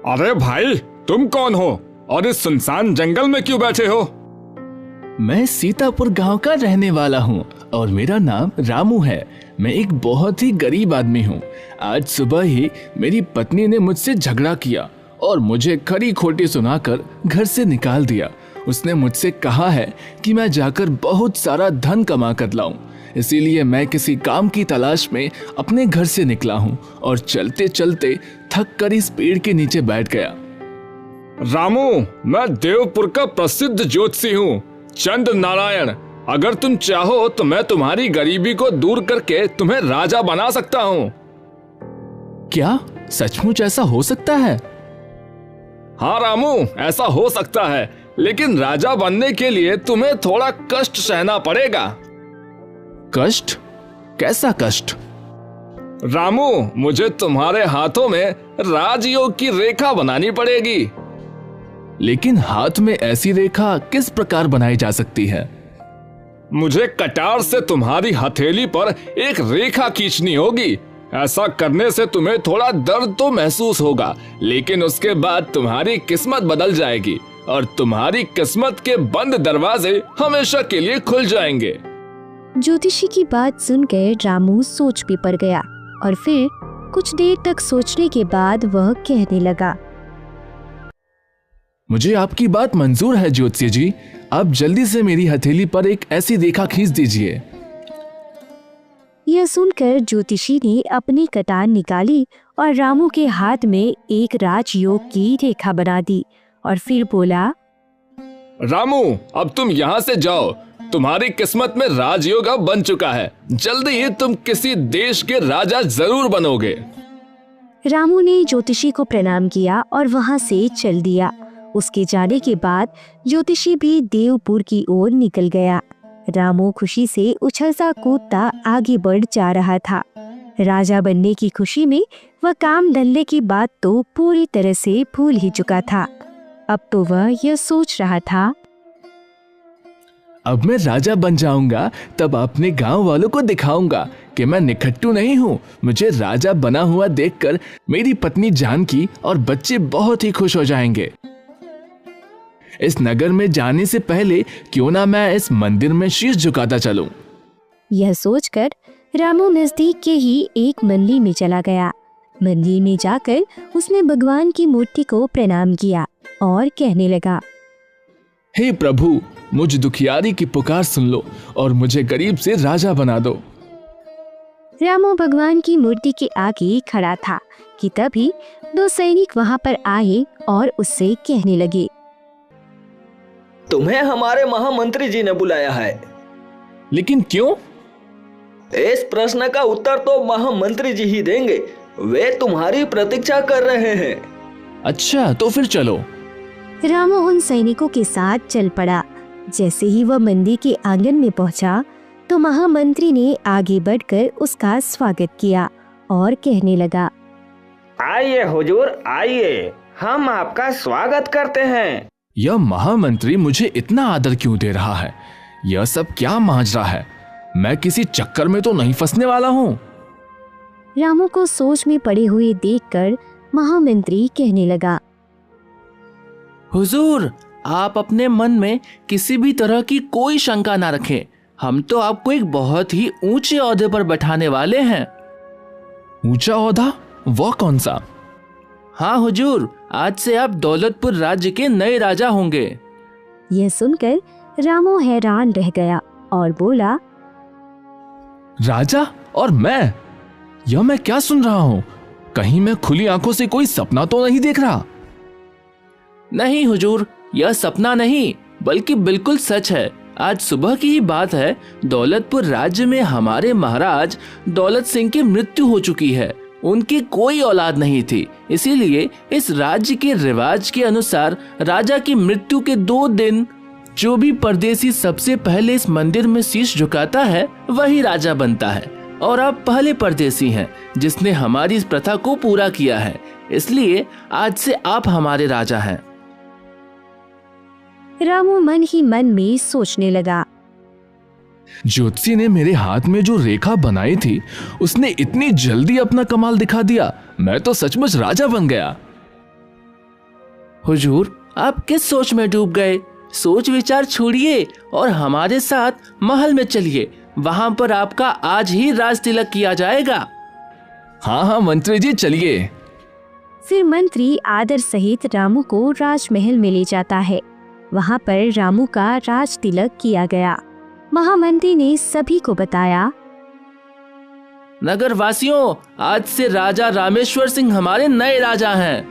अरे भाई, तुम कौन हो और इस सुनसान जंगल में क्यों बैठे हो? मैं सीतापुर गांव का रहने वाला हूँ और मेरा नाम रामू है। मैं एक बहुत ही गरीब आदमी हूँ। आज सुबह ही मेरी पत्नी ने मुझसे झगड़ा किया और मुझे खरी खोटी सुनाकर घर से निकाल दिया। उसने मुझसे कहा है कि मैं जाकर बहुत सारा धन कमा कर लाऊं। इसीलिए मैं किसी काम की तलाश में अपने घर से निकला हूँ और चलते चलते थक कर इस पेड़ के नीचे बैठ गया। रामू, मैं देवपुर का प्रसिद्ध ज्योतिषी हूँ, चंद्र नारायण। अगर तुम चाहो तो मैं तुम्हारी गरीबी को दूर करके तुम्हें राजा बना सकता हूँ। क्या सचमुच ऐसा हो सकता है? हाँ रामू, ऐसा हो सकता है, लेकिन राजा बनने के लिए तुम्हें थोड़ा कष्ट सहना पड़ेगा। कष्ट? कैसा कष्ट? रामू, मुझे तुम्हारे हाथों में राजयोग की रेखा बनानी पड़ेगी। लेकिन हाथ में ऐसी रेखा किस प्रकार बनाई जा सकती है? मुझे कटार से तुम्हारी हथेली पर एक रेखा खींचनी होगी। ऐसा करने से तुम्हें थोड़ा दर्द तो महसूस होगा, लेकिन उसके बाद तुम्हारी किस्मत बदल जाएगी और तुम्हारी किस्मत के बंद दरवाजे हमेशा के लिए खुल जाएंगे। ज्योतिषी की बात सुनकर रामू सोच में पड़ गया और फिर कुछ देर तक सोचने के बाद वह कहने लगा, मुझे आपकी बात मंजूर है ज्योतिषी जी। आप जल्दी से मेरी हथेली पर एक ऐसी रेखा खींच दीजिए। यह सुनकर ज्योतिषी ने अपनी कटार निकाली और रामू के हाथ में एक राजयोग की रेखा बना दी और फिर बोला, रामू, अब तुम यहाँ से जाओ। तुम्हारी किस्मत में राजयोग अब बन चुका है। जल्दी ही तुम किसी देश के राजा जरूर बनोगे। रामू ने ज्योतिषी को प्रणाम किया और वहाँ से चल दिया। उसके जाने के बाद ज्योतिषी भी देवपुर की ओर निकल गया। रामू खुशी से उछलता कूदता आगे बढ़ जा रहा था। राजा बनने की खुशी में वह काम धंधे की बात तो पूरी तरह से भूल ही चुका था। अब तो वह यह सोच रहा था, अब मैं राजा बन जाऊंगा तब अपने गांव वालों को दिखाऊंगा कि मैं निखट्टू नहीं हूँ। मुझे राजा बना हुआ देखकर मेरी पत्नी जानकी और बच्चे बहुत ही खुश हो जाएंगे। इस नगर में जाने से पहले क्यों ना मैं इस मंदिर में शीश झुकाता चलूं। यह सोचकर रामू नजदीक के ही एक मंदिर में चला गया। मंदिर में जाकर उसने भगवान की मूर्ति को प्रणाम किया और कहने लगा, हे प्रभु, मुझ दुखियारी की पुकार सुन लो और मुझे गरीब से राजा बना दो। रामू भगवान की मूर्ति के आगे खड़ा था कि तभी दो सैनिक वहां पर आए और उससे कहने लगे, तुम्हें हमारे महामंत्री जी ने बुलाया है। लेकिन क्यों? इस प्रश्न का उत्तर तो महामंत्री जी ही देंगे। वे तुम्हारी प्रतीक्षा कर रहे हैं। अच्छा, तो फिर चलो। रामू उन सैनिकों के साथ चल पड़ा। जैसे ही वह मंदिर के आंगन में पहुंचा तो महामंत्री ने आगे बढ़कर उसका स्वागत किया और कहने लगा, आइए हुजूर, आइए, हम आपका स्वागत करते हैं। यह महामंत्री मुझे इतना आदर क्यों दे रहा है? यह सब क्या माजरा है? मैं किसी चक्कर में तो नहीं फंसने वाला हूँ। रामू को सोच में पड़े हुए देखकर महामंत्री कहने लगा, हुजूर, आप अपने मन में किसी भी तरह की कोई शंका ना रखें। हम तो आपको एक बहुत ही ऊंचे ओहदे पर बैठाने वाले हैं। ऊंचा ओहदा? वह कौन सा? हाँ हुजूर, आज से आप दौलतपुर राज्य के नए राजा होंगे। यह सुनकर रामू हैरान रह गया और बोला, राजा और मैं? यह मैं क्या सुन रहा हूँ? कहीं मैं खुली आंखों से कोई सपना तो नहीं देख रहा? नहीं हुजूर, यह सपना नहीं बल्कि बिल्कुल सच है। आज सुबह की ही बात है। दौलतपुर राज्य में हमारे महाराज दौलत सिंह की मृत्यु हो चुकी है। उनकी कोई औलाद नहीं थी, इसीलिए इस राज्य के रिवाज के अनुसार राजा की मृत्यु के 2 दिन जो भी परदेसी सबसे पहले इस मंदिर में शीश झुकाता है वही राजा बनता है। और आप पहले परदेसी हैं जिसने हमारी इस प्रथा को पूरा किया है, इसलिए आज से आप हमारे राजा हैं। रामू मन ही मन में सोचने लगा, ज्योतिषी ने मेरे हाथ में जो रेखा बनाई थी उसने इतनी जल्दी अपना कमाल दिखा दिया। मैं तो सचमुच राजा बन गया। हुजूर, आप किस सोच में डूब गए? सोच विचार छोड़िए और हमारे साथ महल में चलिए। वहां पर आपका आज ही राज तिलक किया जाएगा। हाँ हाँ मंत्री जी, चलिए। फिर मंत्री आदर सहित रामू को राजमहल में ले जाता है। वहाँ पर रामू का राज तिलक किया गया। महामंत्री ने सभी को बताया, नगर वासियों, आज से राजा रामेश्वर सिंह हमारे नए राजा हैं।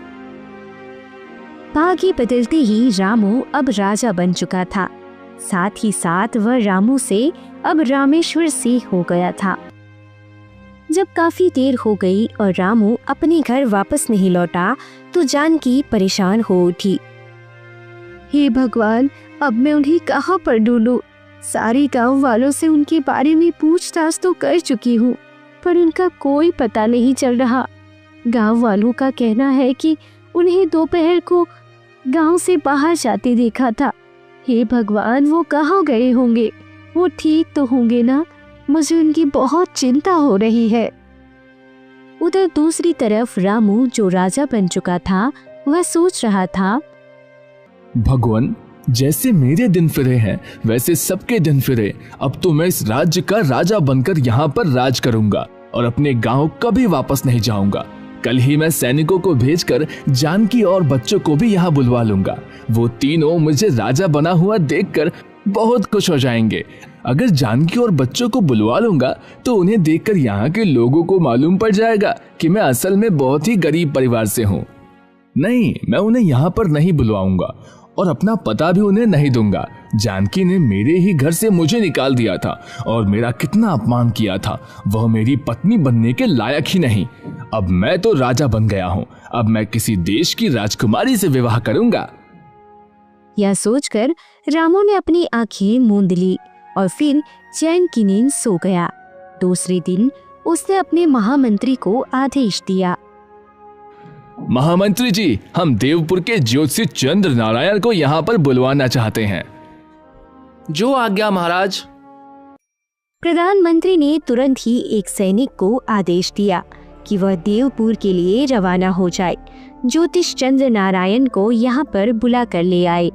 भाग्य बदलते ही रामू अब राजा बन चुका था। साथ ही साथ वह रामू से अब रामेश्वर से हो गया था। जब काफी देर हो गई और रामू अपने घर वापस नहीं लौटा तो जानकी परेशान हो उठी। हे भगवान, अब मैं उन्हें कहाँ पर ढूंढूं? सारे गांव वालों से उनके बारे में पूछताछ तो कर चुकी हूँ, पर उनका कोई पता नहीं चल रहा। गांव वालों का कहना है कि उन्हें दोपहर को गांव से बाहर जाते देखा था। हे भगवान, वो कहाँ गए होंगे? वो ठीक तो होंगे ना? मुझे उनकी बहुत चिंता हो रही है। उधर दूसरी तरफ रामू, जो राजा बन चुका था, वह सोच रहा था, भगवान, जैसे मेरे दिन फिरे हैं वैसे सबके दिन फिरे। अब तो मैं इस राज्य का राजा बनकर यहाँ पर राज करूंगा और अपने गांव कभी वापस नहीं जाऊंगा। कल ही मैं सैनिकों को भेजकर जानकी और बच्चों को भी यहाँ बुलवा लूंगा। वो तीनों मुझे राजा बना हुआ देखकर बहुत खुश हो जाएंगे। अगर जानकी और बच्चों को बुलवा लूंगा तो उन्हें देखकर यहाँ के लोगों को मालूम पड़ जाएगा कि मैं असल में बहुत ही गरीब परिवार से हूँ। नहीं, मैं उन्हें यहाँ पर नहीं बुलवाऊंगा और अपना पता भी उन्हें नहीं दूंगा। जानकी ने मेरे ही घर से मुझे निकाल दिया था और मेरा कितना अपमान किया था। वह मेरी पत्नी बनने के लायक ही नहीं। अब मैं तो राजा बन गया हूँ। अब मैं किसी देश की राजकुमारी से विवाह करूंगा। यह सोचकर रामू ने अपनी आंखें मूंद ली और फिर चैन की नींद सो गया। दूसरे दिन उसने अपने महामंत्री को आदेश दिया, महामंत्री जी, हम देवपुर के ज्योतिषी चंद्र नारायण को यहाँ पर बुलवाना चाहते हैं। जो आज्ञा महाराज। प्रधानमंत्री ने तुरंत ही एक सैनिक को आदेश दिया कि वह देवपुर के लिए रवाना हो जाए। ज्योतिष चंद्र नारायण को यहाँ पर बुला कर ले आए।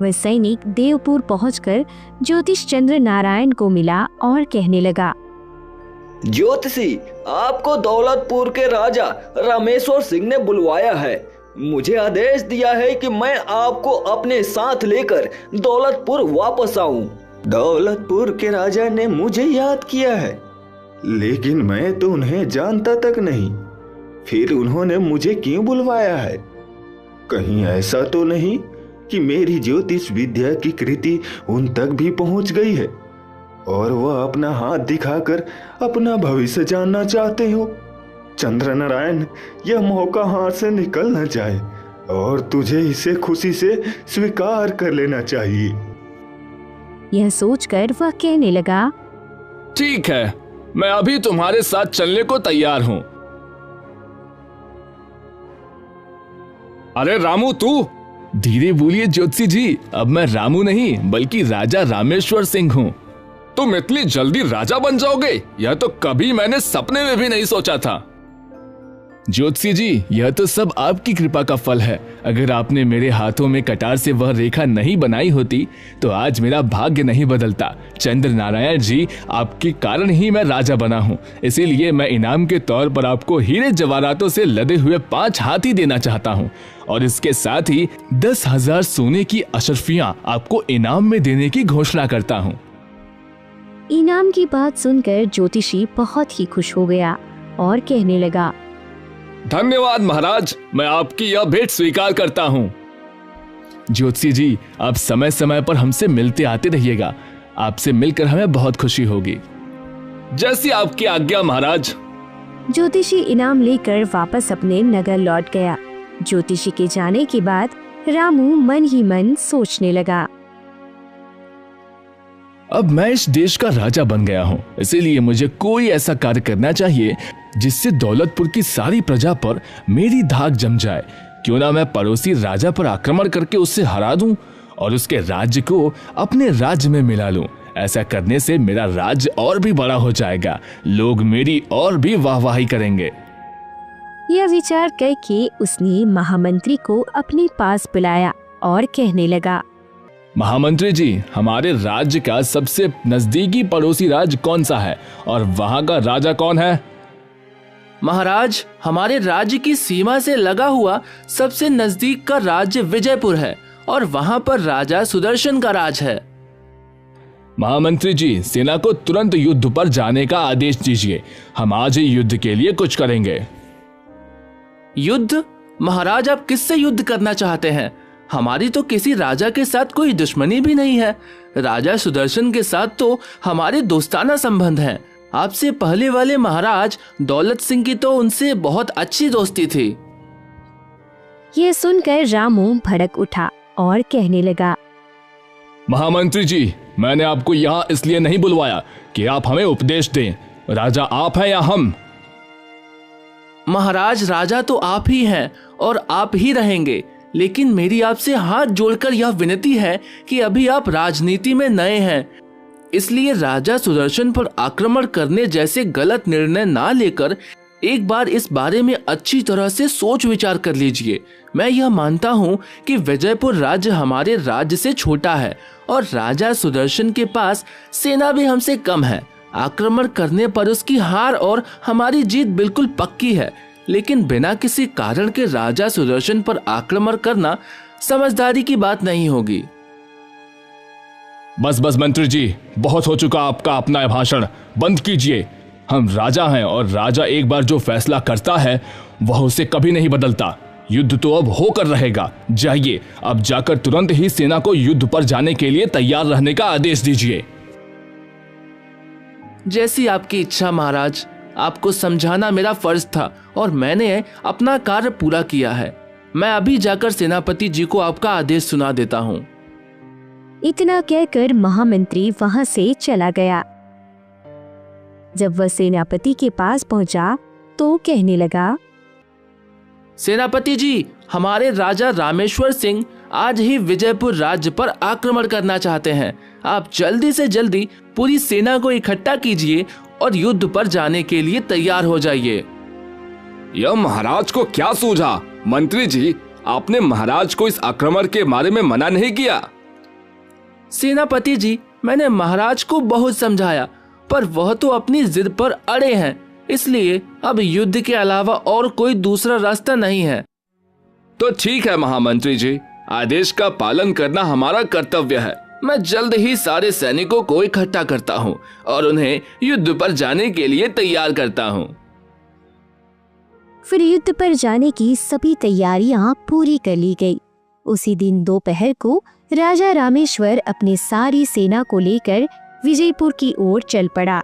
वह सैनिक देवपुर पहुंचकर ज्योतिष चंद्र नारायण को मिला और कहने लगा, ज्योतिषी, आपको दौलतपुर के राजा रामेश्वर सिंह ने बुलवाया है। मुझे आदेश दिया है कि मैं आपको अपने साथ लेकर दौलतपुर वापस आऊं। दौलतपुर के राजा ने मुझे याद किया है, लेकिन मैं तो उन्हें जानता तक नहीं। फिर उन्होंने मुझे क्यों बुलवाया है? कहीं ऐसा तो नहीं कि मेरी ज्योतिष विद्या की कृति उन तक भी पहुंच गई है और वह अपना हाथ दिखाकर अपना भविष्य जानना चाहते हो? चंद्र नारायण, यह मौका हाथ से निकल न जाए और तुझे इसे खुशी से स्वीकार कर लेना चाहिए। यह सोचकर वह कहने लगा, ठीक है, मैं अभी तुम्हारे साथ चलने को तैयार हूं। अरे रामू, तू? धीरे बोलिए ज्योतिषी जी, अब मैं रामू नहीं बल्कि राजा रामेश्वर सिंह हूँ। तुम इतनी जल्दी राजा बन जाओगे? यह तो कभी मैंने सपने में भी नहीं सोचा था। ज्योतिषी जी, यह तो सब आपकी कृपा का फल है। अगर आपने मेरे हाथों में कटार से वह रेखा नहीं बनाई होती तो आज मेरा भाग्य नहीं बदलता। चंद्र नारायण जी, आपके कारण ही मैं राजा बना हूँ। इसीलिए मैं इनाम के तौर पर आपको हीरे जवाहरातों से लदे हुए 5 हाथी देना चाहता हूँ और इसके साथ ही 10,000 सोने की अशर्फियाँ आपको इनाम में देने की घोषणा करता हूँ। इनाम की बात सुनकर ज्योतिषी बहुत ही खुश हो गया और कहने लगा, धन्यवाद महाराज, मैं आपकी यह भेंट स्वीकार करता हूँ। ज्योतिषी जी, आप समय समय पर हमसे मिलते आते रहिएगा। आपसे मिलकर हमें बहुत खुशी होगी। जैसी आपकी आज्ञा महाराज। ज्योतिषी इनाम लेकर वापस अपने नगर लौट गया। ज्योतिषी के जाने के बाद रामू मन ही मन सोचने लगा, अब मैं इस देश का राजा बन गया हूँ, इसीलिए मुझे कोई ऐसा कार्य करना चाहिए जिससे दौलतपुर की सारी प्रजा पर मेरी धाक जम जाए। क्यों ना मैं पड़ोसी राजा पर आक्रमण करके उससे हरा दूं और उसके राज्य को अपने राज्य में मिला लूं। ऐसा करने से मेरा राज्य और भी बड़ा हो जाएगा, लोग मेरी और भी वाहवाही करेंगे। यह विचार करके उसने महामंत्री को अपने पास बुलाया और कहने लगा, महामंत्री जी, हमारे राज्य का सबसे नजदीकी पड़ोसी राज्य कौन सा है और वहाँ का राजा कौन है? महाराज, हमारे राज्य की सीमा से लगा हुआ सबसे नजदीक का राज्य विजयपुर है और वहाँ पर राजा सुदर्शन का राज है। महामंत्री जी, सेना को तुरंत युद्ध पर जाने का आदेश दीजिए। हम आज ही युद्ध के लिए कुछ करेंगे। युद्ध? महाराज, आप किससे युद्ध करना चाहते हैं? हमारी तो किसी राजा के साथ कोई दुश्मनी भी नहीं है। राजा सुदर्शन के साथ तो हमारे दोस्ताना संबंध हैं। आपसे पहले वाले महाराज दौलत सिंह की तो उनसे बहुत अच्छी दोस्ती थी। यह सुनकर रामू भड़क उठा और कहने लगा, महामंत्री जी, मैंने आपको यहाँ इसलिए नहीं बुलवाया कि आप हमें उपदेश दें। राजा आप हैं या हम? महाराज, राजा तो आप ही हैं और आप ही रहेंगे, लेकिन मेरी आपसे हाथ जोड़कर यह विनती है कि अभी आप राजनीति में नए हैं, इसलिए राजा सुदर्शन पर आक्रमण करने जैसे गलत निर्णय ना लेकर एक बार इस बारे में अच्छी तरह से सोच विचार कर लीजिए। मैं यह मानता हूँ कि विजयपुर राज्य हमारे राज्य से छोटा है और राजा सुदर्शन के पास सेना भी हमसे कम है। आक्रमण करने पर उसकी हार और हमारी जीत बिल्कुल पक्की है, लेकिन बिना किसी कारण के राजा सुदर्शन पर आक्रमण करना समझदारी की बात नहीं होगी। बस बस मंत्री जी, बहुत हो चुका आपका अपना भाषण, बंद कीजिए। हम राजा हैं और राजा एक बार जो फैसला करता है वह उसे कभी नहीं बदलता। युद्ध तो अब होकर रहेगा। जाइए, अब जाकर तुरंत ही सेना को युद्ध पर जाने के लिए तैयार रहने का आदेश दीजिए। जैसी आपकी इच्छा महाराज। आपको समझाना मेरा फर्ज था और मैंने अपना कार्य पूरा किया है। मैं अभी जाकर सेनापति जी को आपका आदेश सुना देता हूँ। इतना कहकर महामंत्री वहां से चला गया। जब वह सेनापति के पास पहुंचा तो कहने लगा, सेनापति जी, हमारे राजा रामेश्वर सिंह आज ही विजयपुर राज्य पर आक्रमण करना चाहते हैं। आप जल्दी से जल्दी पूरी सेना को इकट्ठा कीजिए और युद्ध पर जाने के लिए तैयार हो जाइए। यह महाराज को क्या सूझा? मंत्री जी, आपने महाराज को इस आक्रमण के बारे में मना नहीं किया? सेनापति जी, मैंने महाराज को बहुत समझाया, पर वह तो अपनी जिद पर अड़े हैं, इसलिए अब युद्ध के अलावा और कोई दूसरा रास्ता नहीं है। तो ठीक है महामंत्री जी, आदेश का पालन करना हमारा कर्तव्य है। मैं जल्द ही सारे सैनिकों को इकट्ठा करता हूँ और उन्हें युद्ध पर जाने के लिए तैयार करता हूँ। फिर युद्ध पर जाने की सभी तैयारियां पूरी कर ली गई। उसी दिन दोपहर को राजा रामेश्वर अपनी सारी सेना को लेकर विजयपुर की ओर चल पड़ा।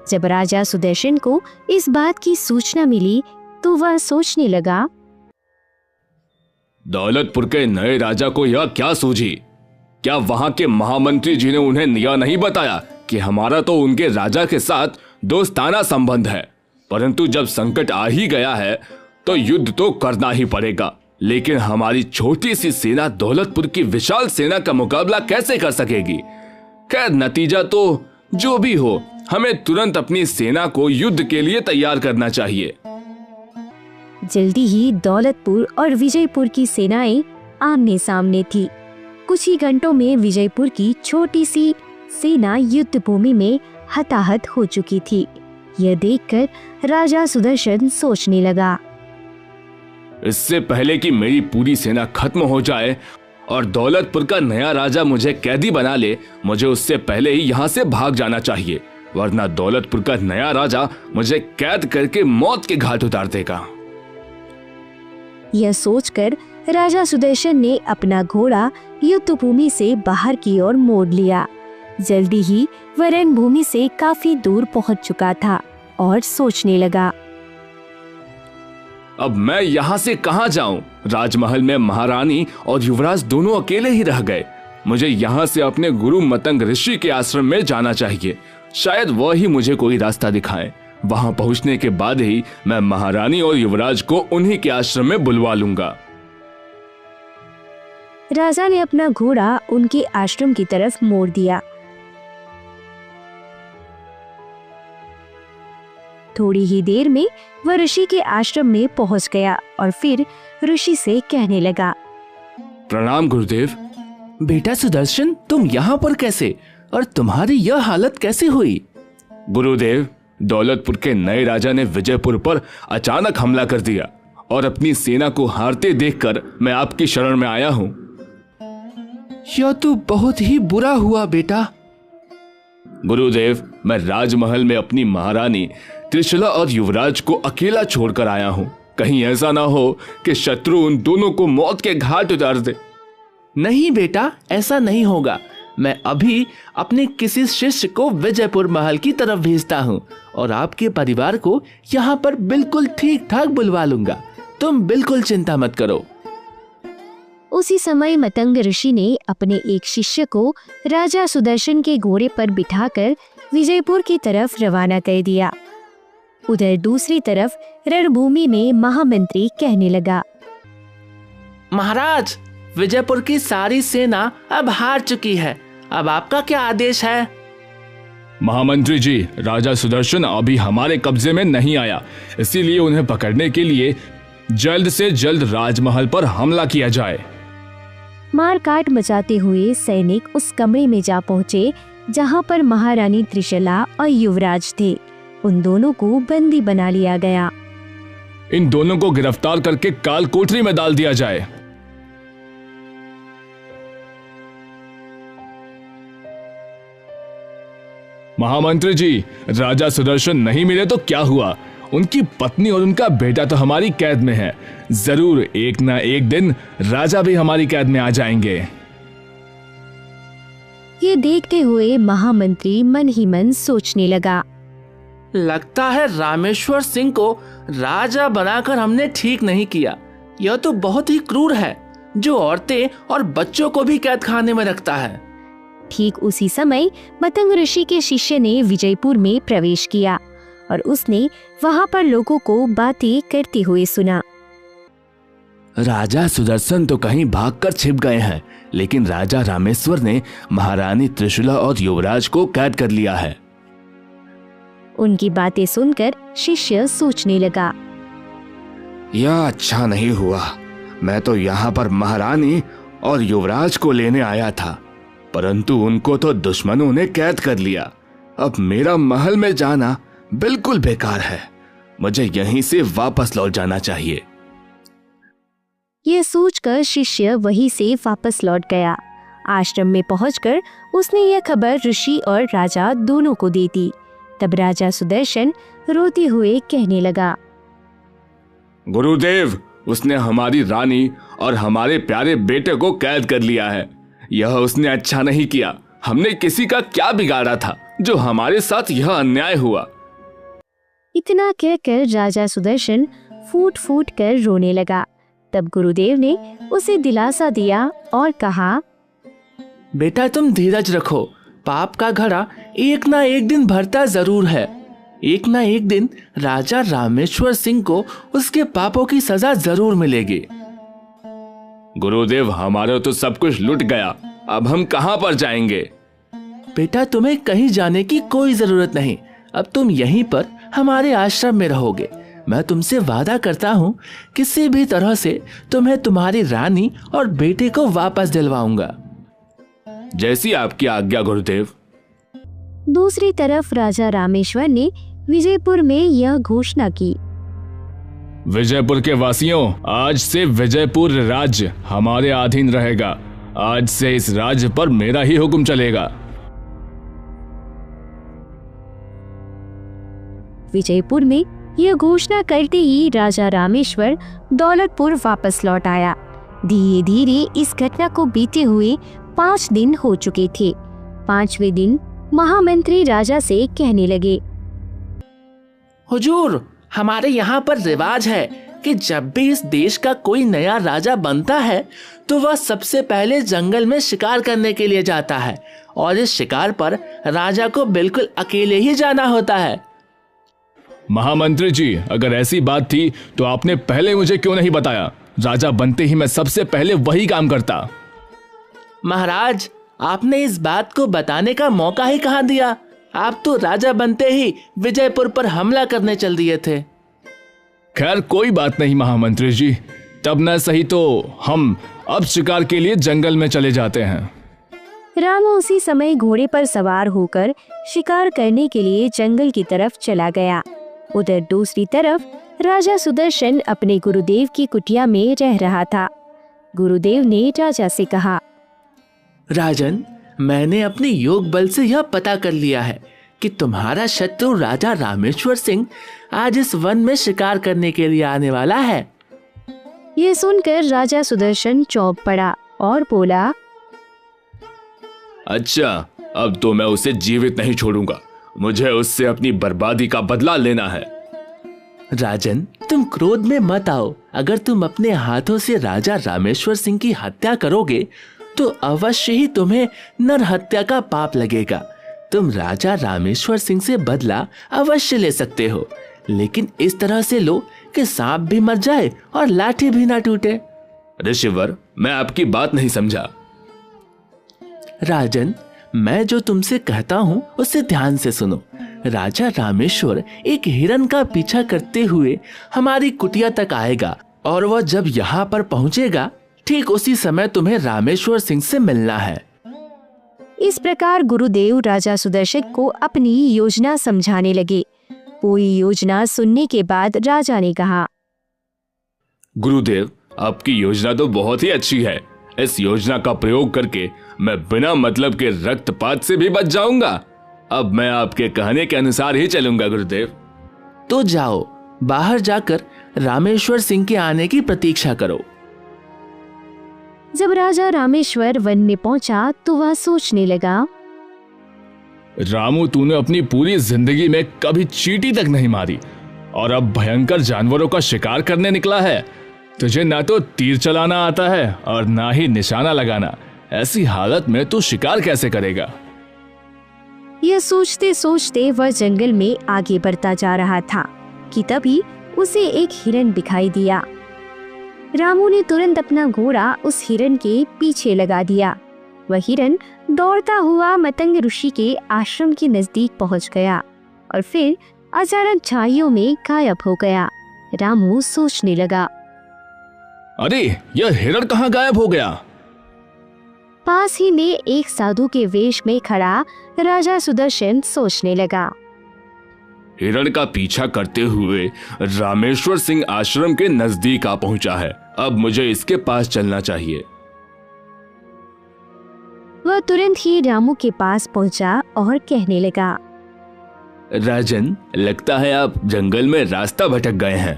जब राजा सुदर्शन को इस बात की सूचना मिली तो वह सोचने लगा, दौलतपुर के नए राजा को यह क्या सूझी? क्या वहां के महामंत्री जी ने उन्हें यह नहीं बताया कि हमारा तो उनके राजा के साथ दोस्ताना संबंध है, परंतु जब संकट आ ही गया है तो युद्ध तो करना ही पड़ेगा। लेकिन हमारी छोटी सी सेना दौलतपुर की विशाल सेना का मुकाबला कैसे कर सकेगी? खैर, नतीजा तो जो भी हो, हमें तुरंत अपनी सेना को युद्ध के लिए तैयार करना चाहिए। जल्दी ही दौलतपुर और विजयपुर की सेनाएं आमने सामने थी। कुछ ही घंटों में विजयपुर की छोटी सी सेना युद्ध भूमि में हताहत हो चुकी थी। यह देखकर राजा सुदर्शन सोचने लगा, इससे पहले कि मेरी पूरी सेना खत्म हो जाए और दौलतपुर का नया राजा मुझे कैदी बना ले, मुझे उससे पहले ही यहाँ से भाग जाना चाहिए, वरना दौलतपुर का नया राजा मुझे कैद करके मौत के घाट उतार देगा। यह सोचकर राजा सुदर्शन ने अपना घोड़ा युद्ध भूमि से बाहर की ओर मोड़ लिया। जल्दी ही वह रणभूमि से काफी दूर पहुंच चुका था और सोचने लगा, अब मैं यहाँ से कहाँ जाऊं? राजमहल में महारानी और युवराज दोनों अकेले ही रह गए। मुझे यहाँ से अपने गुरु मतंग ऋषि के आश्रम में जाना चाहिए। शायद वह ही मुझे कोई रास्ता दिखाएं। वहां पहुंचने के बाद ही मैं महारानी और युवराज को उन्हीं के आश्रम में बुलवा लूंगा। राजा ने अपना घोड़ा उनके आश्रम की तरफ मोड़ दिया। थोड़ी ही देर में वह ऋषि के आश्रम में पहुंच गया और फिर ऋषि से कहने लगा, प्रणाम गुरुदेव। बेटा सुदर्शन, तुम यहाँ पर कैसे और तुम्हारी यह हालत कैसे हुई? गुरुदेव, दौलतपुर के नए राजा ने विजयपुर पर अचानक हमला कर दिया और अपनी सेना को हारते देखकर मैं आपकी शरण में आया हूँ। यह तो बहुत ही बुरा हुआ बेटा। गुरुदेव, मैं राजमहल में अपनी महारानी त्रिशला और युवराज को अकेला छोड़कर आया हूँ। कहीं ऐसा ना हो कि शत्रु उन दोनों को मौत के घाट उतार दे। नहीं बेटा, ऐसा नहीं होगा। मैं अभी अपने किसी शिष्य को विजयपुर महल की तरफ भेजता हूँ और आपके परिवार को यहाँ पर बिल्कुल ठीक ठाक बुलवा लूंगा। तुम बिल्कुल चिंता मत करो। उसी समय मतंग ऋषि ने अपने एक शिष्य को राजा सुदर्शन के घोड़े पर बिठाकर विजयपुर की तरफ रवाना कर दिया। उधर दूसरी तरफ रणभूमि में महामंत्री कहने लगा, महाराज, विजयपुर की सारी सेना अब हार चुकी है। अब आपका क्या आदेश है? महामंत्री जी, राजा सुदर्शन अभी हमारे कब्जे में नहीं आया, इसीलिए उन्हें पकड़ने के लिए जल्द से जल्द राजमहल पर हमला किया जाए। मारकाट मचाते हुए सैनिक उस कमरे में जा पहुंचे जहां पर महारानी त्रिशला और युवराज थे। उन दोनों को बंदी बना लिया गया। इन दोनों को गिरफ्तार करके काल कोठरी में डाल दिया जाए। महामंत्री जी, राजा सुदर्शन नहीं मिले तो क्या हुआ? उनकी पत्नी और उनका बेटा तो हमारी कैद में है। जरूर एक ना एक दिन राजा भी हमारी कैद में आ जाएंगे। ये देखते हुए महामंत्री मन ही मन सोचने लगा, लगता है रामेश्वर सिंह को राजा बनाकर हमने ठीक नहीं किया। यह तो बहुत ही क्रूर है, जो औरतें और बच्चों को भी कैद खाने में रखता है। ठीक उसी समय मतंग ऋषि के शिष्य ने विजयपुर में प्रवेश किया और उसने वहां पर लोगों को बातें करते हुए सुना। राजा सुदर्शन तो कहीं भागकर छिप गए हैं, लेकिन राजा रामेश्वर ने महारानी त्रिशला और युवराज को कैद कर लिया है। उनकी बातें सुनकर शिष्य सोचने लगा, यह अच्छा नहीं हुआ। मैं तो यहाँ पर महारानी और युवराज को लेने आया था, परंतु उनको तो दुश्मनों ने कैद कर लिया। अब मेरा महल में जाना बिल्कुल बेकार है। मुझे यहीं से वापस लौट जाना चाहिए। यह सोचकर शिष्य वहीं से वापस लौट गया। आश्रम में पहुंचकर उसने यह खबर ऋषि और राजा दोनों को दे दी। तब राजा सुदर्शन रोते हुए कहने लगा, गुरुदेव, उसने हमारी रानी और हमारे प्यारे बेटे को कैद कर लिया है। यह उसने अच्छा नहीं किया। हमने किसी का क्या बिगाड़ा था जो हमारे साथ यह अन्याय हुआ। इतना कहकर राजा सुदर्शन फूट फूट कर रोने लगा। तब गुरुदेव ने उसे दिलासा दिया और कहा, बेटा, तुम धीरज रखो। पाप का घड़ा एक ना एक दिन भरता जरूर है। एक ना एक दिन राजा रामेश्वर सिंह को उसके पापों की सजा जरूर मिलेगी। गुरुदेव, हमारा तो सब कुछ लुट गया। अब हम कहां पर जाएंगे? बेटा, तुम्हें कहीं जाने की कोई जरूरत नहीं। अब तुम यहीं पर हमारे आश्रम में रहोगे। मैं तुमसे वादा करता हूँ, किसी भी तरह से तुम्हें तुम्हारी रानी और बेटे को वापस दिलवाऊंगा। जैसी आपकी आज्ञा गुरुदेव। दूसरी तरफ राजा रामेश्वर ने विजयपुर में यह घोषणा की, विजयपुर के वासियों, आज से विजयपुर राज्य हमारे अधीन रहेगा। आज से इस राज्य पर मेरा ही हुक्म चलेगा। विजयपुर में यह घोषणा करते ही राजा रामेश्वर दौलतपुर वापस लौट आया। धीरे धीरे इस घटना को बीते हुए 5 दिन हो चुके थे। 5वें दिन महामंत्री राजा से कहने लगे, हुजूर, हमारे यहाँ पर रिवाज है कि जब भी इस देश का कोई नया राजा बनता है तो वह सबसे पहले जंगल में शिकार करने के लिए जाता है और इस शिकार पर राजा को बिल्कुल अकेले ही जाना होता है। महामंत्री जी, अगर ऐसी बात थी तो आपने पहले मुझे क्यों नहीं बताया? राजा बनते ही मैं सबसे पहले वही काम करता। महाराज, आपने इस बात को बताने का मौका ही कहाँ दिया। आप तो राजा बनते ही विजयपुर पर हमला करने चल दिए थे। खैर कोई बात नहीं महामंत्री जी, तब न सही तो हम अब शिकार के लिए जंगल में चले जाते हैं। रामू उसी समय घोड़े पर सवार होकर शिकार करने के लिए जंगल की तरफ चला गया। उधर दूसरी तरफ राजा सुदर्शन अपने गुरुदेव की कुटिया में रह रहा था। गुरुदेव ने राजा से कहा, राजन, मैंने अपने योग बल से यह पता कर लिया है कि तुम्हारा शत्रु राजा रामेश्वर सिंह आज इस वन में शिकार करने के लिए आने वाला है। ये सुनकर राजा सुदर्शन चौंक पड़ा और बोला, अच्छा, अब तो मैं उसे जीवित नहीं छोड़ूंगा, मुझे उससे अपनी बर्बादी का बदला लेना है। राजन, तुम क्रोध में मत आओ। अगर तुम अपने हाथों से राजा रामेश्वर सिंह की हत्या करोगे तो अवश्य ही तुम्हें नर हत्या का पाप लगेगा। तुम राजा रामेश्वर सिंह से बदला अवश्य ले सकते हो, लेकिन इस तरह से लो कि सांप भी मर जाए और लाठी भी ना टूटे। ऋषिवर, मैं आपकी बात नहीं समझा। राजन, मैं जो तुमसे कहता हूँ उसे ध्यान से सुनो। राजा रामेश्वर एक हिरन का पीछा करते हुए हमारी कुटिया तक आएगा और वह जब यहाँ पर पहुँचेगा ठीक उसी समय तुम्हें रामेश्वर सिंह से मिलना है। इस प्रकार गुरुदेव राजा सुदर्शन को अपनी योजना समझाने लगे। पूरी योजना सुनने के बाद राजा ने कहा, गुरुदेव, आपकी योजना तो बहुत ही अच्छी है। इस योजना का प्रयोग करके मैं बिना मतलब के रक्तपात से भी बच जाऊंगा। अब मैं आपके कहने के अनुसार ही चलूंगा गुरुदेव। तो जाओ, बाहर जाकर रामेश्वर सिंह के आने की प्रतीक्षा करो। जब राजा रामेश्वर वन में पहुंचा तो वह सोचने लगा, रामू, तूने अपनी पूरी जिंदगी में कभी चींटी तक नहीं मारी और अब भयंकर जानवरों का शिकार करने निकला है। तुझे ना तो तीर चलाना आता है और ना ही निशाना लगाना। ऐसी हालत में तू शिकार कैसे करेगा? यह सोचते सोचते वह जंगल में आगे बढ़ता जा रहा था कि तभी उसे एक हिरन दिखाई दिया। रामू ने तुरंत अपना घोड़ा उस हिरन के पीछे लगा दिया। वह हिरन दौड़ता हुआ मतंग ऋषि के आश्रम के नजदीक पहुंच गया और फिर अचानक छाइयों में गायब हो गया। रामू सोचने लगा, अरे, यह हिरन कहाँ गायब हो गया? पास ही में एक साधु के वेश में खड़ा राजा सुदर्शन सोचने लगा, हिरण का पीछा करते हुए रामेश्वर सिंह आश्रम के नजदीक आ पहुंचा है। अब मुझे इसके पास चलना चाहिए। वह तुरंत ही रामू के पास पहुंचा और कहने लगा, राजन, लगता है आप जंगल में रास्ता भटक गए हैं।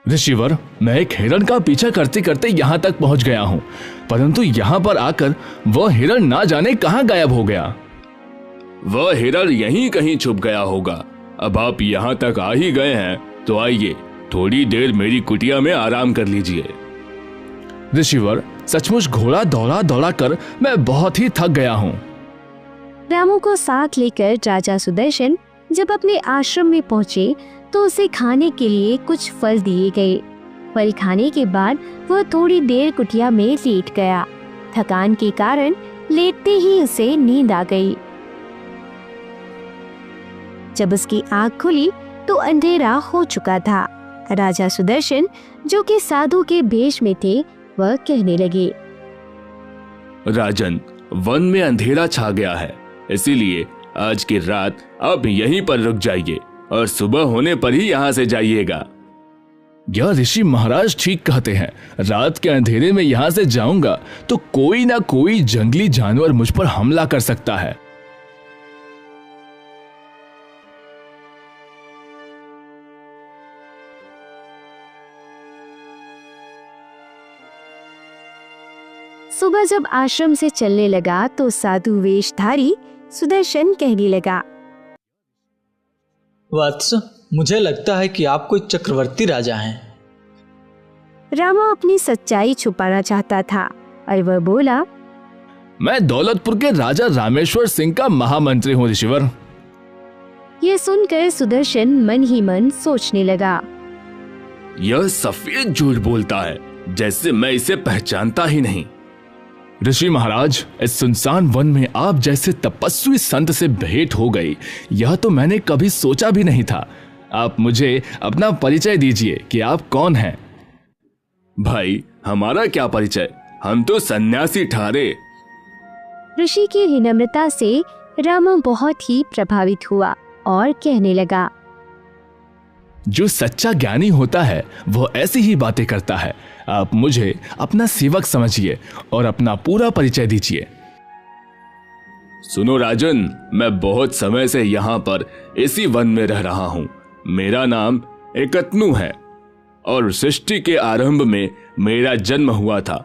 ऋषिवर, मैं एक हिरण का पीछा करते करते यहाँ तक पहुँच गया हूँ, परंतु यहाँ पर आकर वह हिरण ना जाने कहाँ गायब हो गया। वह हिरण यहीं कहीं छुप गया होगा। अब आप यहाँ तक आ ही गए हैं तो आइए, थोड़ी देर मेरी कुटिया में आराम कर लीजिए। ऋषिवर, सचमुच घोड़ा दौड़ा दौड़ा कर मैं बहुत ही थक गया हूँ। रामू को साथ लेकर राजा सुदर्शन जब अपने आश्रम में पहुँचे तो उसे खाने के लिए कुछ फल दिए गए। फल खाने के बाद वह थोड़ी देर कुटिया में लेट गया। थकान के कारण लेटते ही उसे नींद आ गई। जब उसकी आँख खुली तो अंधेरा हो चुका था। राजा सुदर्शन, जो कि साधु के भेष में थे, वह कहने लगे, राजन, वन में अंधेरा छा गया है, इसीलिए आज की रात आप यहीं पर रुक जाइए और सुबह होने पर ही यहाँ से जाइएगा। यह ऋषि महाराज ठीक कहते हैं। रात के अंधेरे में यहाँ से जाऊंगा तो कोई ना कोई जंगली जानवर मुझ पर हमला कर सकता है। सुबह जब आश्रम से चलने लगा तो साधु वेशधारी सुदर्शन कहने लगा, वत्स, मुझे लगता है कि आप कोई चक्रवर्ती राजा हैं। रामू अपनी सच्चाई छुपाना चाहता था और वह बोला, मैं दौलतपुर के राजा रामेश्वर सिंह का महामंत्री हूँ ऋषिवर। यह सुनकर सुदर्शन मन ही मन सोचने लगा, यह सफेद झूठ बोलता है, जैसे मैं इसे पहचानता ही नहीं। ऋषि महाराज, इस सुनसान वन में आप जैसे तपस्वी संत से भेंट हो गई, यह तो मैंने कभी सोचा भी नहीं था। आप मुझे अपना परिचय दीजिए कि आप कौन हैं। भाई, हमारा क्या परिचय, हम तो सन्यासी ठहरे। ऋषि की विनम्रता से रामू बहुत ही प्रभावित हुआ और कहने लगा, जो सच्चा ज्ञानी होता है वो ऐसी ही बातें करता है। आप मुझे अपना सेवक समझिए और अपना पूरा परिचय दीजिए। सुनो राजन, मैं बहुत समय से यहाँ पर इसी वन में रह रहा हूँ। मेरा नाम एकत्नु है और सृष्टि के आरंभ में मेरा जन्म हुआ था।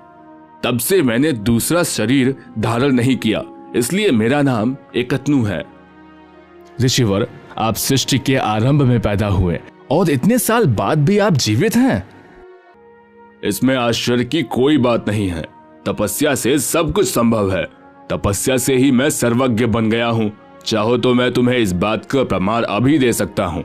तब से मैंने दूसरा शरीर धारण नहीं किया, इसलिए मेरा नाम एकत्नु है। ऋषिवर, आप सृष्टि के आरंभ में पैदा हुए और इतने साल बाद भी आप जीवित हैं। इसमें आश्चर्य की कोई बात नहीं है। तपस्या से सब कुछ संभव है। तपस्या से ही मैं सर्वज्ञ बन गया हूँ। चाहो तो मैं तुम्हें इस बात का प्रमाण अभी दे सकता हूँ।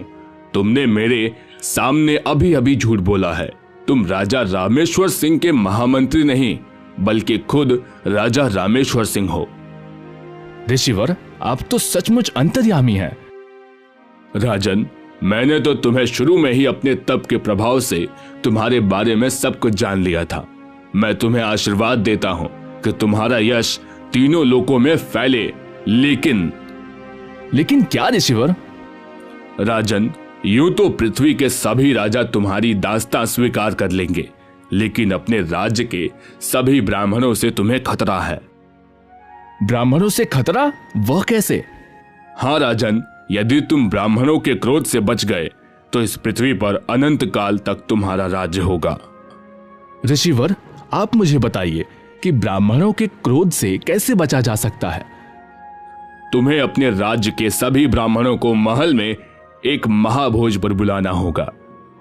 तुमने मेरे सामने अभी अभी झूठ बोला है। तुम राजा रामेश्वर सिंह के महामंत्री नहीं, बल्कि खुद राजा रामेश्वर सिंह हो। ऋषिवर, आप तो सचमुच अंतर्यामी हैं। राजन, मैंने तो तुम्हें शुरू में ही अपने तप के प्रभाव से तुम्हारे बारे में सब कुछ जान लिया था। मैं तुम्हें आशीर्वाद देता हूं कि तुम्हारा यश तीनों लोकों में फैले। लेकिन क्या ऋषिवर? राजन, यूं तो पृथ्वी के सभी राजा तुम्हारी दास्तां स्वीकार कर लेंगे, लेकिन अपने राज्य के सभी ब्राह्मणों से तुम्हें खतरा है। ब्राह्मणों से खतरा? वह कैसे? हाँ राजन, यदि तुम ब्राह्मणों के क्रोध से बच गए तो इस पृथ्वी पर अनंत काल तक तुम्हारा राज्य होगा। ऋषिवर, आप मुझे बताइए कि ब्राह्मणों के क्रोध से कैसे बचा जा सकता है? तुम्हें अपने राज्य के सभी ब्राह्मणों को महल में एक महाभोज पर बुलाना होगा।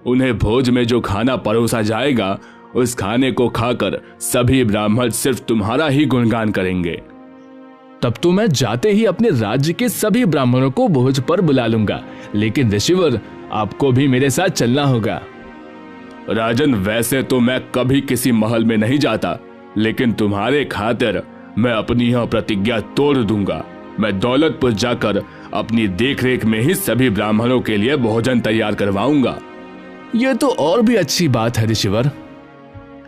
उन्हें भोज में जो खाना परोसा जाएगा, उस खाने को खाकर सभी ब्राह्मण सिर्फ तुम्हारा ही गुणगान करेंगे। तब तो मैं जाते ही अपने राज्य के सभी ब्राह्मणों को भोज पर बुला लूंगा। लेकिन ऋषिवर, आपको भी मेरे साथ चलना होगा। राजन, वैसे तो मैं कभी किसी महल में नहीं जाता, लेकिन तुम्हारे खातिर मैं अपनी यह प्रतिज्ञा तोड़ दूंगा। मैं दौलतपुर जाकर अपनी देखरेख में ही सभी ब्राह्मणों के लिए भोजन तैयार करवाऊंगा। यह तो और भी अच्छी बात है ऋषिवर।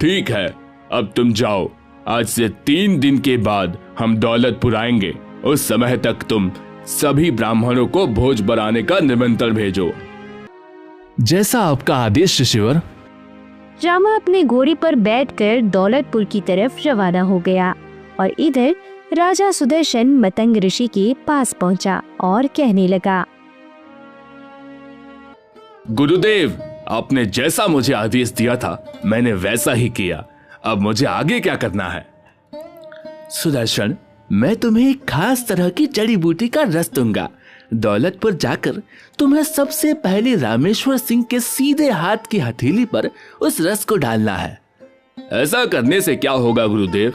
ठीक है, अब तुम जाओ। आज से 3 दिन के बाद हम दौलतपुर आएंगे। उस समय तक तुम सभी ब्राह्मणों को भोज बनाने का निमंत्रण भेजो। जैसा आपका आदेश ऋषिवर। रामा अपने घोड़े पर बैठकर दौलतपुर की तरफ रवाना हो गया और इधर राजा सुदर्शन मतंग ऋषि के पास पहुंचा और कहने लगा, गुरुदेव, आपने जैसा मुझे आदेश दिया था मैंने वैसा ही किया। अब मुझे आगे क्या करना है? सुदर्शन, मैं तुम्हें एक खास तरह की जड़ी बूटी का रस दूंगा। दौलतपुर जाकर तुम्हें सबसे पहले रामेश्वर सिंह के सीधे हाथ की हथेली पर उस रस को डालना है। ऐसा करने से क्या होगा गुरुदेव?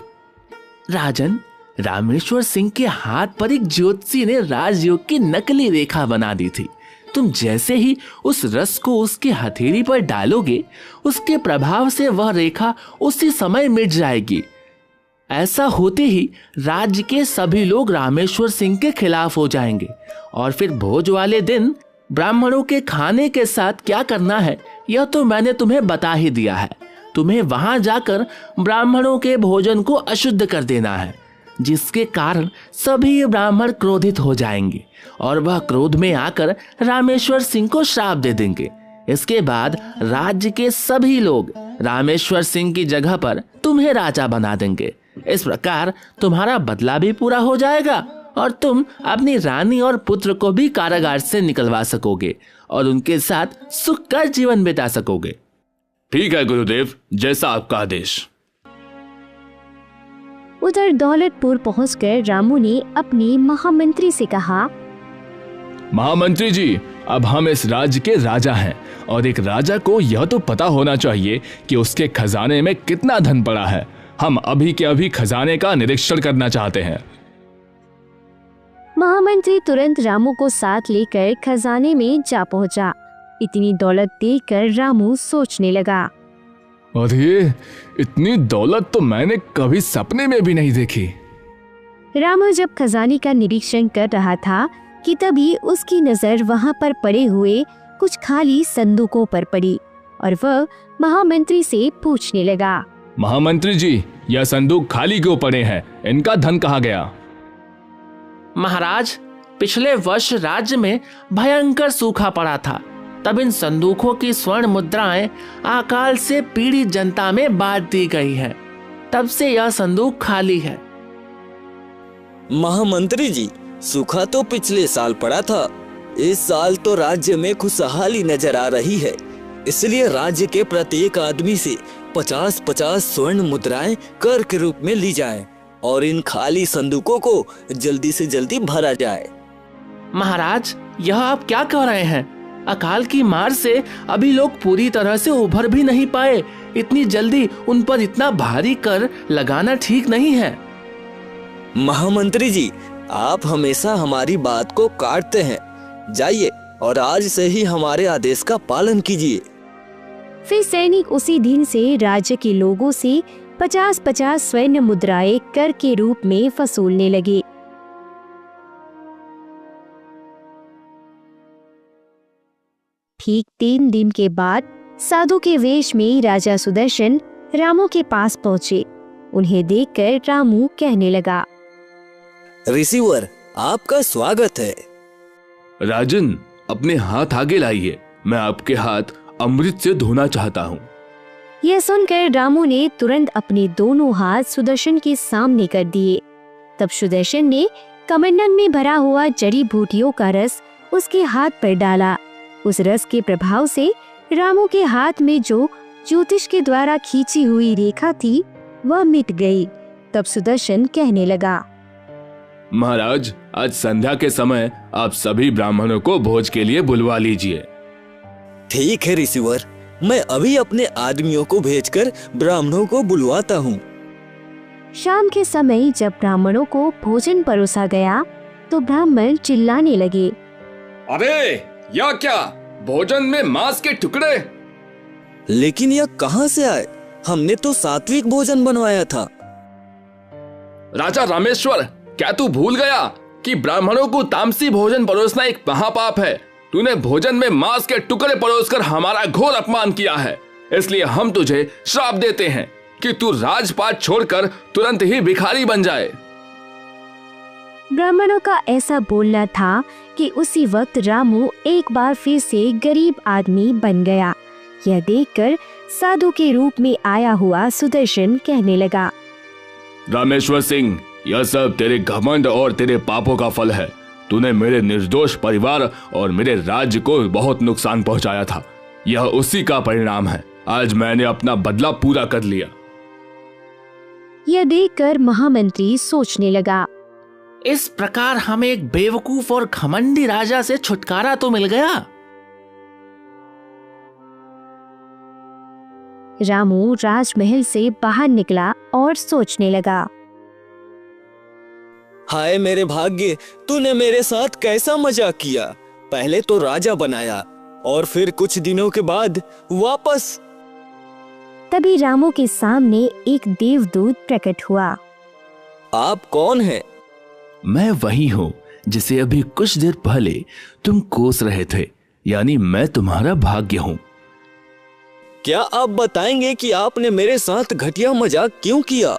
राजन, रामेश्वर सिंह के हाथ पर एक ज्योतिषी ने राजयोग की नकली रेखा बना दी थी। तुम जैसे ही उस रस को उसके हथेली पर डालोगे, उसके प्रभाव से वह रेखा उसी समय मिट जाएगी। ऐसा होते ही राज्य के सभी लोग रामेश्वर सिंह के खिलाफ हो जाएंगे और फिर भोज वाले दिन ब्राह्मणों के खाने के साथ क्या करना है यह तो मैंने तुम्हें बता ही दिया है। तुम्हें वहां जाकर ब्राह्मणों के भोजन को अशुद्ध कर देना है, जिसके कारण सभी ब्राह्मण क्रोधित हो जाएंगे और वह क्रोध में आकर रामेश्वर सिंह को श्राप दे देंगे। इसके बाद राज्य के सभी लोग रामेश्वर सिंह की जगह पर तुम्हें राजा बना देंगे। इस प्रकार तुम्हारा बदला भी पूरा हो जाएगा और तुम अपनी रानी और पुत्र को भी कारागार से निकलवा सकोगे और उनके साथ सुख का जीवन बिता सकोगे। ठीक है गुरुदेव, जैसा आपका आदेश। उधर दौलतपुर पहुंचकर रामू ने अपने महामंत्री से कहा, महामंत्री जी, अब हम इस राज्य के राजा हैं और एक राजा को यह तो पता होना चाहिए कि उसके खजाने में कितना धन पड़ा है। हम अभी के अभी खजाने का निरीक्षण करना चाहते हैं। महामंत्री तुरंत रामू को साथ लेकर खजाने में जा पहुंचा। इतनी दौलत देखकर रामू सोचने लगा, और ये इतनी दौलत तो मैंने कभी सपने में भी नहीं देखी। रामू जब खजाने का निरीक्षण कर रहा था कि तभी उसकी नजर वहां पर पड़े हुए कुछ खाली संदूकों पर पड़ी और वह महामंत्री से पूछने लगा। महामंत्री जी, यह संदूक खाली क्यों पड़े हैं? इनका धन कहाँ गया? महाराज, पिछले वर्ष राज्य में भयंकर सूखा पड़ा था। तब इन संदूकों की स्वर्ण मुद्राएं अकाल से पीड़ित जनता में बांट दी गई है। तब से यह संदूक खाली है। महामंत्री जी, सूखा तो पिछले साल पड़ा था। इस साल तो राज्य में खुशहाली नजर आ रही है, इसलिए राज्य के प्रत्येक आदमी से 50-50 स्वर्ण मुद्राएं कर के रूप में ली जाएं और इन खाली संदूकों को जल्दी से जल्दी भरा जाए। महाराज, यह आप क्या कह रहे हैं? अकाल की मार से अभी लोग पूरी तरह से उभर भी नहीं पाए। इतनी जल्दी उन पर इतना भारी कर लगाना ठीक नहीं है। महामंत्री जी, आप हमेशा हमारी बात को काटते हैं। जाइए और आज से ही हमारे आदेश का पालन कीजिए। फिर सैनिक उसी दिन से राज्य के लोगों से 50-50 स्वर्ण मुद्राएं कर के रूप में वसूलने लगे। ठीक 3 दिन के बाद साधु के वेश में राजा सुदर्शन रामू के पास पहुँचे। उन्हें देखकर रामू कहने लगा, ऋषिवर, आपका स्वागत है। राजन, अपने हाथ आगे लाइए, मैं आपके हाथ अमृत से धोना चाहता हूँ। यह सुनकर रामू ने तुरंत अपने दोनों हाथ सुदर्शन के सामने कर दिए। तब सुदर्शन ने कमंडल में भरा हुआ जड़ी बूटियों का रस उसके हाथ पर डाला। उस रस के प्रभाव से रामू के हाथ में जो ज्योतिष के द्वारा खींची हुई रेखा थी वह मिट गई। तब सुदर्शन कहने लगा, महाराज, आज संध्या के समय आप सभी ब्राह्मणों को भोज के लिए बुलवा लीजिए। ठीक है ऋषिवर, मैं अभी अपने आदमियों को भेजकर ब्राह्मणों को बुलवाता हूँ। शाम के समय जब ब्राह्मणों को भोजन परोसा गया तो ब्राह्मण चिल्लाने लगे, अरे यह क्या, भोजन में मांस के टुकड़े? लेकिन यह कहाँ से आए? हमने तो सात्विक भोजन बनवाया था। राजा रामेश्वर, क्या तू भूल गया कि ब्राह्मणों को तामसी भोजन परोसना एक महापाप है? तूने भोजन में मांस के टुकड़े परोसकर हमारा घोर अपमान किया है। इसलिए हम तुझे श्राप देते हैं कि तू राजपाट छोड़कर तुरंत ही भिखारी बन जाए। ब्राह्मणों का ऐसा बोलना था कि उसी वक्त रामू एक बार फिर से गरीब आदमी बन गया। यह देखकर साधु के रूप में आया हुआ सुदर्शन कहने लगा, रामेश्वर सिंह, यह सब तेरे घमंड और तेरे पापों का फल है। तूने मेरे निर्दोष परिवार और मेरे राज्य को बहुत नुकसान पहुंचाया था। यह उसी का परिणाम है। आज मैंने अपना बदला पूरा कर लिया। यह देखकर महामंत्री सोचने लगा, इस प्रकार हमें एक बेवकूफ और घमंडी राजा से छुटकारा तो मिल गया। रामू राजमहल से बाहर निकला और सोचने लगा, हाय मेरे भाग्य, तूने मेरे साथ कैसा मजाक किया। पहले तो राजा बनाया और फिर कुछ दिनों के बाद वापस। तभी रामू के सामने एक देवदूत प्रकट हुआ। आप कौन हैं? मैं वही हूँ जिसे अभी कुछ देर पहले तुम कोस रहे थे, यानी मैं तुम्हारा भाग्य हूँ। क्या आप बताएंगे कि आपने मेरे साथ घटिया मजाक क्यों किया?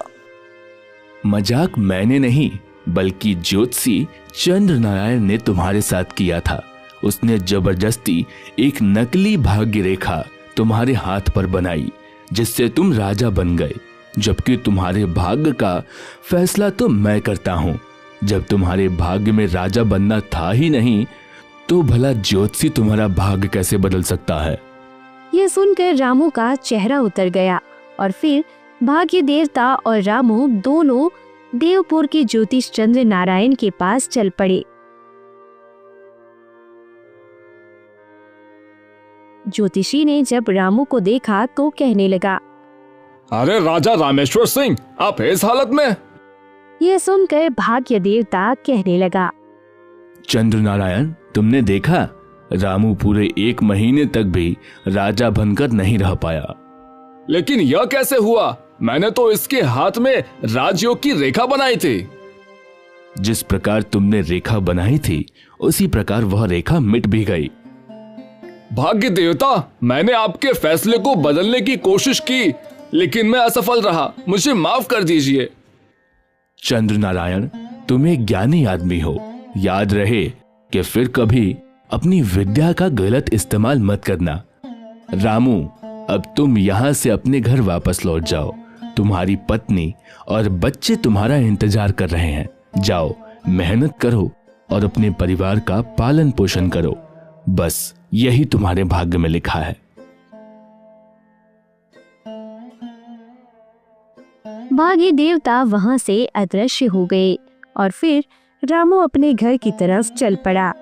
मजाक मैंने नहीं, बल्कि ज्योतिषी चंद्र नारायण ने तुम्हारे साथ किया था। उसने जबरदस्ती एक नकली भाग्य रेखा तुम्हारे हाथ पर बनाई, जिससे तुम राजा बन गए, जबकि तुम्हारे भाग्य का फैसला तो मैं करता हूँ। जब तुम्हारे भाग्य में राजा बनना था ही नहीं, तो भला ज्योतिषी तुम्हारा भाग्य कैसे बदल सकता है? यह सुनकर रामू का चेहरा उतर गया और फिर भाग्य देवता और रामू दोनों देवपुर के ज्योतिष चंद्र नारायण के पास चल पड़े। ज्योतिषी ने जब रामू को देखा तो कहने लगा, अरे राजा रामेश्वर सिंह, आप इस हालत में? यह सुनकर भाग्य देवता कहने लगा, चंद्र नारायण, तुमने देखा, रामू पूरे 1 महीने तक भी राजा बनकर नहीं रह पाया। लेकिन यह कैसे हुआ? मैंने तो इसके हाथ में राजयोग की रेखा बनाई थी। जिस प्रकार तुमने रेखा बनाई थी उसी प्रकार वह रेखा मिट भी गई। भाग्य देवता, मैंने आपके फैसले को बदलने की कोशिश की, लेकिन मैं असफल रहा। मुझे माफ कर दीजिए। चंद्र नारायण, तुम एक ज्ञानी आदमी हो। याद रहे कि फिर कभी अपनी विद्या का गलत इस्तेमाल मत करना। रामू, अब तुम यहाँ से अपने घर वापस लौट जाओ। तुम्हारी पत्नी और बच्चे तुम्हारा इंतजार कर रहे हैं। जाओ, मेहनत करो और अपने परिवार का पालन पोषण करो। बस यही तुम्हारे भाग्य में लिखा है। भाग्य देवता वहां से अदृश्य हो गए और फिर रामू अपने घर की तरफ चल पड़ा।